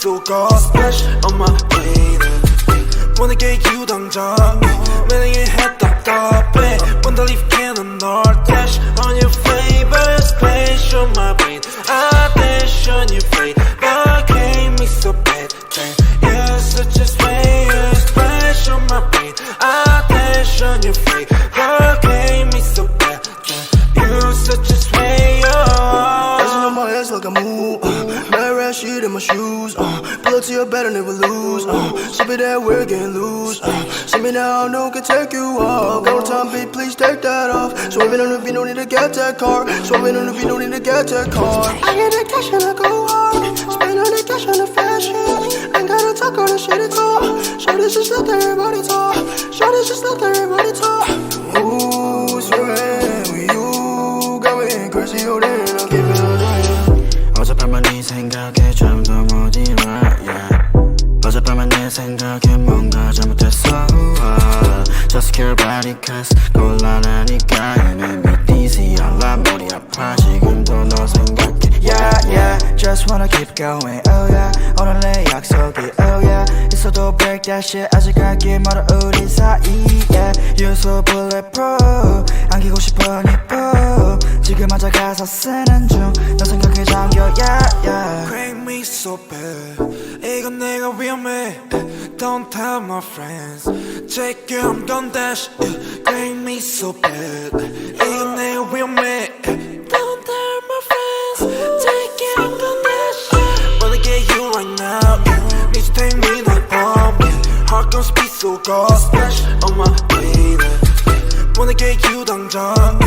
so cold. Splash on my baby. Wanna get you 당장 매능의 해답답해 Wanna leave cannon or dash on your favorite splash on my brain I dash on your face But gave me so bad You're such a splash on my brain I dash on your face But gave me so bad You're such a Dancing on my ass like a move red shit in my shoes pull up to your bed and never lose Sip it that we're getting loose see me now, no can take you off Go time, babe, please take that off Swerving on the beat, no need to get that car Swerving on the beat, no need to get that car I get the cash and I go hard Spend all the cash on the fashion Ain't gotta talk all the shit at all Shorty's just let everybody talk Shorty's just let everybody talk Ooh, swerving with you got me crazy, oh damn, I'll keep it on 어젯밤만 네 생각에 잠도 못 일어 yeah. 어젯밤만 내 생각에 뭔가 잘못했어 Just care about it cause 곤란하니까 And make me dizzy 알라 머리 아파 지금도 너 생각해 Yeah yeah Just wanna keep going oh yeah 오늘 내 약속이 oh yeah 있어도 break that shit 아직 가기 멀어 우리 사이 yeah You're so bulletproof 안기고 싶어 니뽀 지금 앉아 가사 쓰는 중 너 생각에 잠겨 yeah yeah Crank me so bad 이건 내가 위험해 Don't tell my friends Take you I'm gon' dash Crank me so bad 이건 내가 위험해 Don't tell my friends Take you I'm gon' dash Wanna get you right now Need to take me like bomb Heart gon' speed so cold Splash on my baby Wanna get you 당장